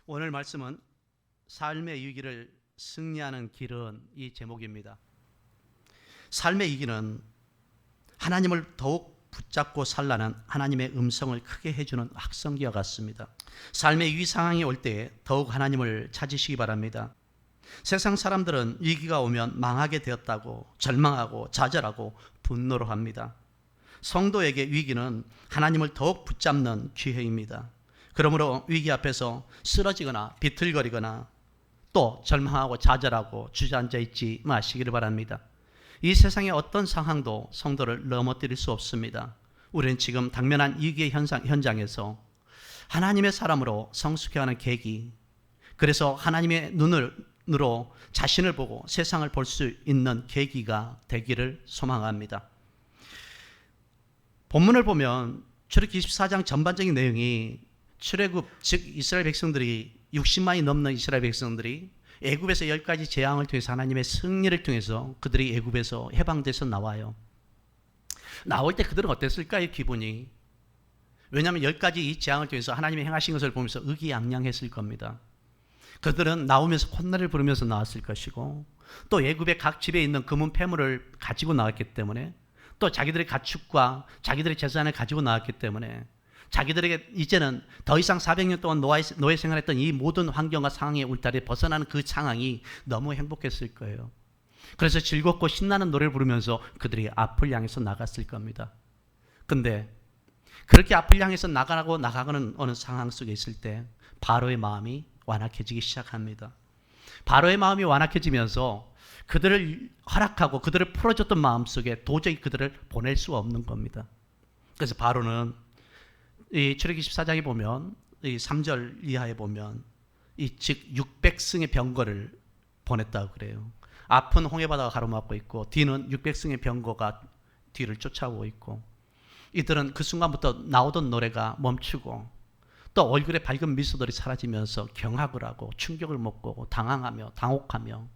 오늘 말씀은 삶의 위기를 승리하는 길은 이 제목입니다. 삶의 위기는 하나님을 더욱 붙잡고 살라는 하나님의 음성을 크게 해주는 확성기와 같습니다. 삶의 위기 상황이 올 때 더욱 하나님을 찾으시기 바랍니다. 세상 사람들은 위기가 오면 망하게 되었다고 절망하고 좌절하고 분노를 합니다. 성도에게 위기는 하나님을 더욱 붙잡는 기회입니다. 그러므로 위기 앞에서 쓰러지거나 비틀거리거나 또 절망하고 좌절하고 주저앉아 있지 마시기를 바랍니다. 이 세상의 어떤 상황도 성도를 넘어뜨릴 수 없습니다. 우리는 지금 당면한 위기의 현장에서 하나님의 사람으로 성숙해가는 계기, 그래서 하나님의 눈으로 자신을 보고 세상을 볼 수 있는 계기가 되기를 소망합니다. 본문을 보면 출애굽기 24장 전반적인 내용이 출애굽, 즉 이스라엘 백성들이 60만이 넘는 이스라엘 백성들이 애굽에서 10가지 재앙을 통해서 하나님의 승리를 통해서 그들이 애굽에서 해방돼서 나와요. 나올 때 그들은 어땠을까요? 기분이. 왜냐하면 10가지 이 재앙을 통해서 하나님이 행하신 것을 보면서 의기양양했을 겁니다. 그들은 나오면서 콧노래를 부르면서 나왔을 것이고, 또 애굽의 각 집에 있는 금은 패물을 가지고 나왔기 때문에, 또 자기들의 가축과 자기들의 재산을 가지고 나왔기 때문에 자기들에게 이제는 더 이상 400년 동안 노예 생활했던 이 모든 환경과 상황의 울타리에 벗어나는 그 상황이 너무 행복했을 거예요. 그래서 즐겁고 신나는 노래를 부르면서 그들이 앞을 향해서 나갔을 겁니다. 근데 그렇게 앞을 향해서 나가는 어느 상황 속에 있을 때 바로의 마음이 완악해지기 시작합니다. 바로의 마음이 완악해지면서 그들을 허락하고 그들을 풀어줬던 마음속에 도저히 그들을 보낼 수 없는 겁니다. 그래서 바로는 이 출애굽기 14장에 보면 이 3절 이하에 보면 즉 600승의 병거를 보냈다고 그래요. 앞은 홍해바다가 가로막고 있고 뒤는 600승의 병거가 뒤를 쫓아오고 있고, 이들은 그 순간부터 나오던 노래가 멈추고 또 얼굴에 밝은 미소들이 사라지면서 경악을 하고 충격을 먹고 당황하며 당혹하며,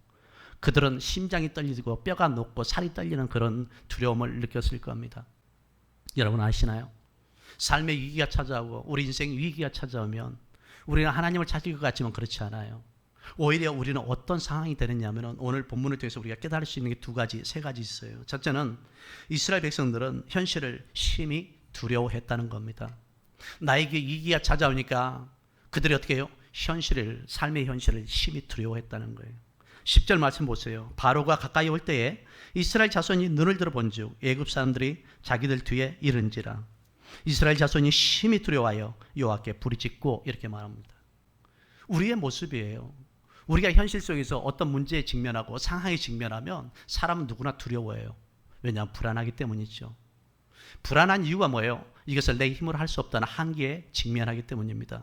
그들은 심장이 떨리고 뼈가 녹고 살이 떨리는 그런 두려움을 느꼈을 겁니다. 여러분 아시나요? 삶의 위기가 찾아오고 우리 인생 위기가 찾아오면 우리는 하나님을 찾을 것 같지만 그렇지 않아요. 오히려 우리는 어떤 상황이 되느냐면, 오늘 본문을 통해서 우리가 깨달을 수 있는 게 세 가지 있어요. 첫째는 이스라엘 백성들은 현실을 심히 두려워했다는 겁니다. 나에게 위기가 찾아오니까 그들이 어떻게 해요? 삶의 현실을 심히 두려워했다는 거예요. 10절 말씀 보세요. 바로가 가까이 올 때에 이스라엘 자손이 눈을 들어본즉 애굽 사람들이 자기들 뒤에 이른지라. 이스라엘 자손이 심히 두려워하여 여호와께 부르짖고, 이렇게 말합니다. 우리의 모습이에요. 우리가 현실 속에서 어떤 문제에 직면하고 상황에 직면하면 사람은 누구나 두려워해요. 왜냐하면 불안하기 때문이죠. 불안한 이유가 뭐예요? 이것을 내 힘으로 할 수 없다는 한계에 직면하기 때문입니다.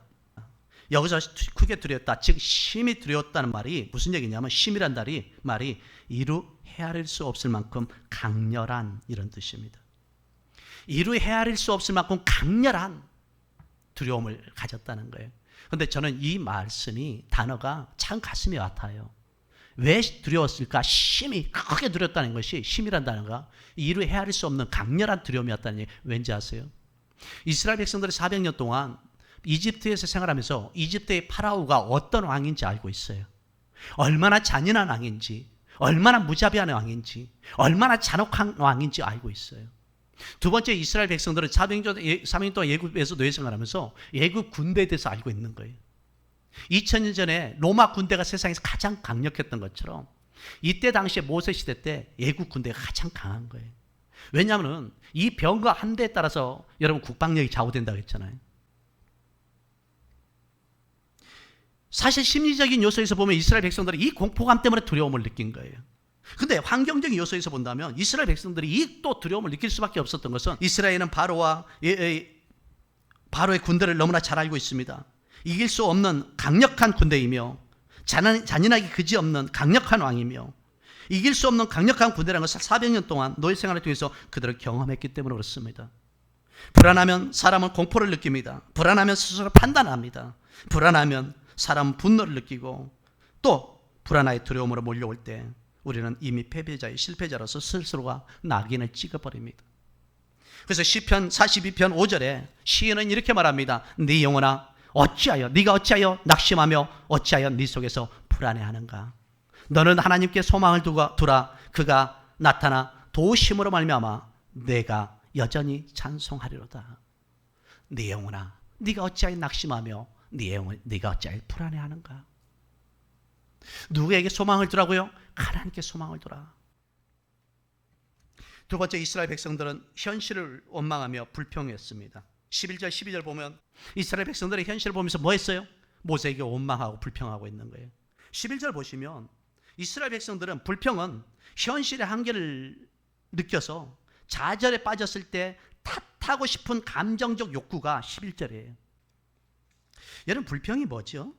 여기서 크게 두려웠다, 즉 심히 두려웠다는 말이 무슨 얘기냐면, 심이란 말이 이루 헤아릴 수 없을 만큼 강렬한, 이런 뜻입니다. 이루 헤아릴 수 없을 만큼 강렬한 두려움을 가졌다는 거예요. 그런데 저는 이 말씀이, 단어가 참 가슴에 와닿아요. 왜 두려웠을까? 심히 크게 두려웠다는 것이, 심이란 단어가 이루 헤아릴 수 없는 강렬한 두려움이었다는 얘기. 왠지 아세요? 이스라엘 백성들이 400년 동안 이집트에서 생활하면서 이집트의 파라오가 어떤 왕인지 알고 있어요. 얼마나 잔인한 왕인지, 얼마나 무자비한 왕인지, 얼마나 잔혹한 왕인지 알고 있어요. 두 번째, 이스라엘 백성들은 400년 동안 애굽에서 노예 생활하면서 애굽 군대에 대해서 알고 있는 거예요. 2000년 전에 로마 군대가 세상에서 가장 강력했던 것처럼 이때 당시에 모세 시대 때 애굽 군대가 가장 강한 거예요. 왜냐하면 이 병거 한 대에 따라서 여러분 국방력이 좌우된다고 했잖아요. 사실 심리적인 요소에서 보면 이스라엘 백성들이 이 공포감 때문에 두려움을 느낀 거예요. 근데 환경적인 요소에서 본다면 이스라엘 백성들이 이 또 두려움을 느낄 수밖에 없었던 것은, 이스라엘은 바로의 군대를 너무나 잘 알고 있습니다. 이길 수 없는 강력한 군대이며 잔인하기 그지없는 강력한 왕이며, 이길 수 없는 강력한 군대라는 것을 400년 동안 노예 생활을 통해서 그들을 경험했기 때문에 그렇습니다. 불안하면 사람은 공포를 느낍니다. 불안하면 스스로 판단합니다. 불안하면 사람은 분노를 느끼고, 또 불안하의 두려움으로 몰려올 때 우리는 이미 패배자의 실패자로서 스스로가 낙인을 찍어버립니다. 그래서 시편 42편 5절에 시인은 이렇게 말합니다. 네 영혼아 어찌하여 네가 어찌하여 낙심하며 어찌하여 네 속에서 불안해하는가. 너는 하나님께 소망을 두라. 그가 나타나 도우심으로 말미암아 내가 여전히 찬송하리로다. 네 영혼아, 네가 어찌하여 낙심하며 네 영혼, 네가 어찌하여 불안해하는가. 누구에게 소망을 두라고요? 하나님께 소망을 두라. 두 번째, 이스라엘 백성들은 현실을 원망하며 불평했습니다. 11절 12절 보면 이스라엘 백성들의 현실을 보면서 뭐 했어요? 모세에게 원망하고 불평하고 있는 거예요. 11절 보시면 이스라엘 백성들은 불평은 현실의 한계를 느껴서 좌절에 빠졌을 때 탓하고 싶은 감정적 욕구가 11절이에요. 여러분, 불평이 뭐죠?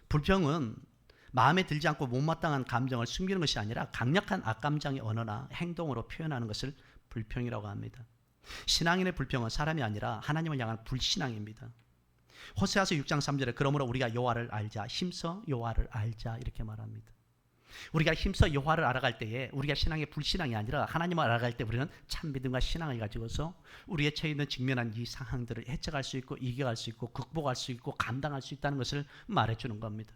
불평은 마음에 들지 않고 못마땅한 감정을 숨기는 것이 아니라 강력한 악감정의 언어나 행동으로 표현하는 것을 불평이라고 합니다. 신앙인의 불평은 사람이 아니라 하나님을 향한 불신앙입니다. 호세아서 6장 3절에 그러므로 우리가 여호와를 알자, 힘써 여호와를 알자 이렇게 말합니다. 우리가 힘써 여호와를 알아갈 때에 우리가 신앙의 불신앙이 아니라 하나님을 알아갈 때 우리는 참 믿음과 신앙을 가지고서 우리의 처해 있는 직면한 이 상황들을 해쳐갈 수 있고 이겨갈 수 있고 극복할 수 있고 감당할 수 있다는 것을 말해주는 겁니다.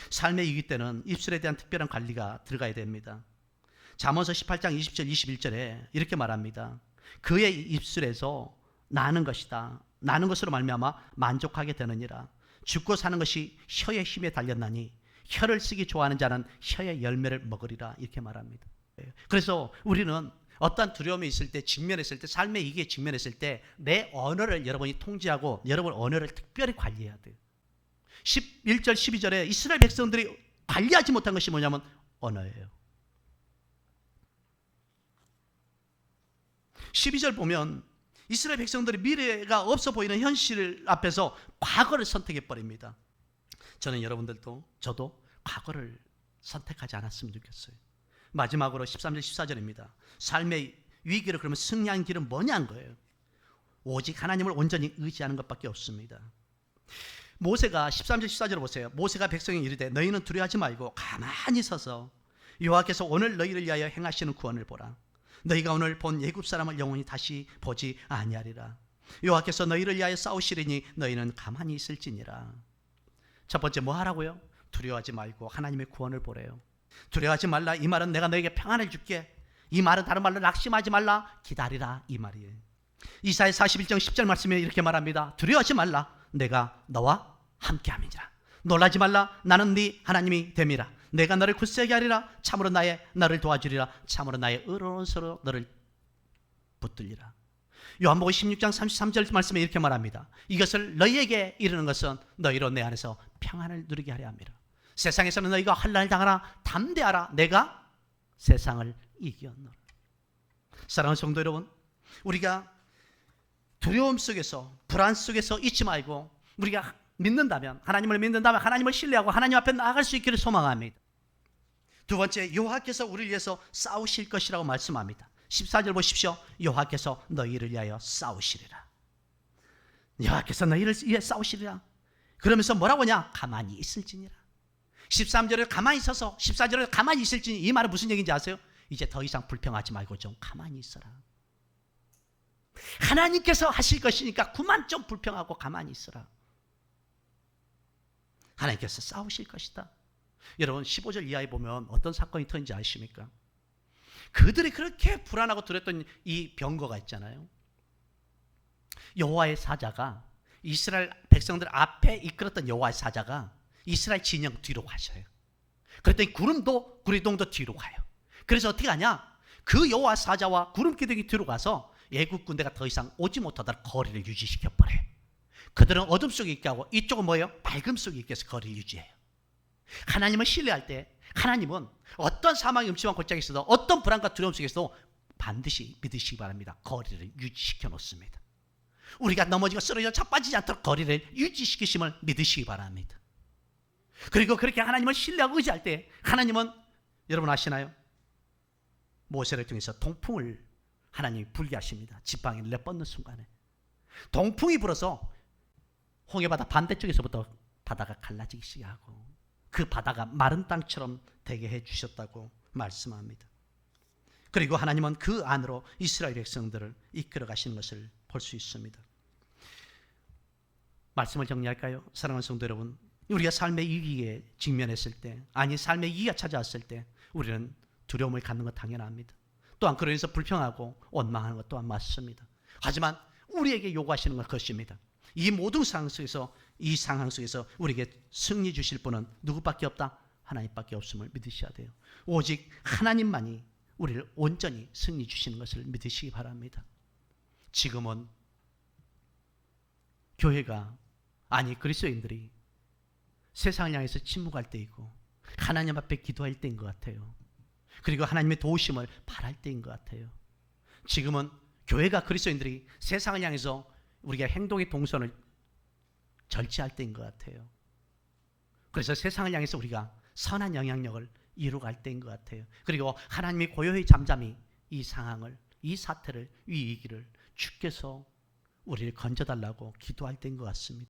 삶의 위기 때는 입술에 대한 특별한 관리가 들어가야 됩니다. 잠언서 18장 20절 21절에 이렇게 말합니다. 그의 입술에서 나는 것이다. 나는 것으로 말미암아 만족하게 되느니라. 죽고 사는 것이 혀의 힘에 달렸나니 혀를 쓰기 좋아하는 자는 혀의 열매를 먹으리라 이렇게 말합니다. 그래서 우리는 어떠한 두려움이 있을 때, 직면했을 때, 삶의 위기에 직면했을 때 내 언어를 여러분이 통제하고 여러분 언어를 특별히 관리해야 돼요. 11절 12절에 이스라엘 백성들이 관리하지 못한 것이 뭐냐면 언어예요. 12절 보면 이스라엘 백성들이 미래가 없어 보이는 현실 앞에서 과거를 선택해 버립니다. 저는 여러분들도 저도 과거를 선택하지 않았으면 좋겠어요. 마지막으로 13절 14절입니다. 삶의 위기를 그러면 승리한 길은 뭐냐는 거예요. 오직 하나님을 온전히 의지하는 것밖에 없습니다. 모세가 13절 14절을 보세요. 모세가 백성에게 이르되 너희는 두려워하지 말고 가만히 서서 여호와께서 오늘 너희를 위하여 행하시는 구원을 보라. 너희가 오늘 본 애굽 사람을 영원히 다시 보지 아니하리라. 여호와께서 너희를 위하여 싸우시리니 너희는 가만히 있을지니라. 첫 번째 뭐 하라고요? 두려워하지 말고 하나님의 구원을 보래요. 두려워하지 말라 이 말은 내가 너에게 평안을 줄게. 이 말은 다른 말로 낙심하지 말라 기다리라 이 말이에요. 이사야 41장 10절 말씀에 이렇게 말합니다. 두려워하지 말라 내가 너와 함께함이니라. 놀라지 말라 나는 네 하나님이 됨이라. 내가 너를 굳세게 하리라. 참으로 너를 도와주리라. 참으로 나의 의로운 손으로 너를 붙들리라. 요한복음 16장 33절 말씀에 이렇게 말합니다. 이것을 너희에게 이르는 것은 너희로 내 안에서 평안을 누리게 하려 함이라. 세상에서는 너희가 환난을 당하나 담대하라. 내가 세상을 이겼노라. 사랑하는 성도 여러분, 우리가 두려움 속에서 불안 속에서 잊지 말고 우리가 믿는다면, 하나님을 믿는다면 하나님을 신뢰하고 하나님 앞에 나아갈 수 있기를 소망합니다. 두 번째, 여호와께서 우리를 위해서 싸우실 것이라고 말씀합니다. 14절 보십시오. 여호와께서 너희를 위하여 싸우시리라. 여호와께서 너희를 위해 싸우시리라. 그러면서 뭐라고 하냐? 가만히 있을지니라. 13절에 가만히 있어서 14절에 가만히 있을지니, 이 말은 무슨 얘기인지 아세요? 이제 더 이상 불평하지 말고 좀 가만히 있어라. 하나님께서 하실 것이니까 그만 좀 불평하고 가만히 있어라. 하나님께서 싸우실 것이다. 여러분 15절 이하에 보면 어떤 사건이 터진지 아십니까? 그들이 그렇게 불안하고 두렸던 이 병거가 있잖아요. 여호와의 사자가 이스라엘 백성들 앞에 이끌었던 여호와의 사자가 이스라엘 진영 뒤로 가셔요. 그랬더니 구름동도 뒤로 가요. 그래서 어떻게 하냐? 그 여호와 사자와 구름 기둥이 뒤로 가서 애국 군대가 더 이상 오지 못하도록 거리를 유지시켜 버려요. 그들은 어둠 속에 있게 하고 이쪽은 뭐예요? 밝음 속에 있게 해서 거리를 유지해요. 하나님을 신뢰할 때 하나님은 어떤 사망의 음침한 골짜기에 있어도 어떤 불안과 두려움 속에서도 반드시 믿으시기 바랍니다. 거리를 유지시켜 놓습니다. 우리가 넘어지고 쓰러져 자빠지지 않도록 거리를 유지시키심을 믿으시기 바랍니다. 그리고 그렇게 하나님을 신뢰하고 의지할 때 하나님은 여러분 아시나요? 모세를 통해서 동풍을 하나님이 불게 하십니다. 지팡이를 내뻗는 순간에 동풍이 불어서 홍해바다 반대쪽에서부터 바다가 갈라지기 시작하고 그 바다가 마른 땅처럼 되게 해주셨다고 말씀합니다. 그리고 하나님은 그 안으로 이스라엘 백성들을 이끌어 가시는 것을 볼 수 있습니다. 말씀을 정리할까요? 사랑하는 성도 여러분, 우리가 삶의 위기에 직면했을 때, 아니 삶의 위기가 찾아왔을 때 우리는 두려움을 갖는 것 당연합니다. 또한 그러면서 불평하고 원망하는 것 또한 맞습니다. 하지만 우리에게 요구하시는 건 그것입니다. 이 모든 상황 속에서, 이 상황 속에서 우리에게 승리 주실 분은 누구밖에 없다? 하나님밖에 없음을 믿으셔야 돼요. 오직 하나님만이 우리를 온전히 승리 주시는 것을 믿으시기 바랍니다. 지금은 교회가, 아니 그리스도인들이 세상을 향해서 침묵할 때이고 하나님 앞에 기도할 때인 것 같아요. 그리고 하나님의 도우심을 바랄 때인 것 같아요. 지금은 교회가, 그리스도인들이 세상을 향해서 우리가 행동의 동선을 절제할 때인 것 같아요. 그래서 세상을 향해서 우리가 선한 영향력을 이루어갈 때인 것 같아요. 그리고 하나님이 고요히 잠잠히 이 상황을, 이 사태를, 이 위기를 주께서 우리를 건져달라고 기도할 때인 것 같습니다.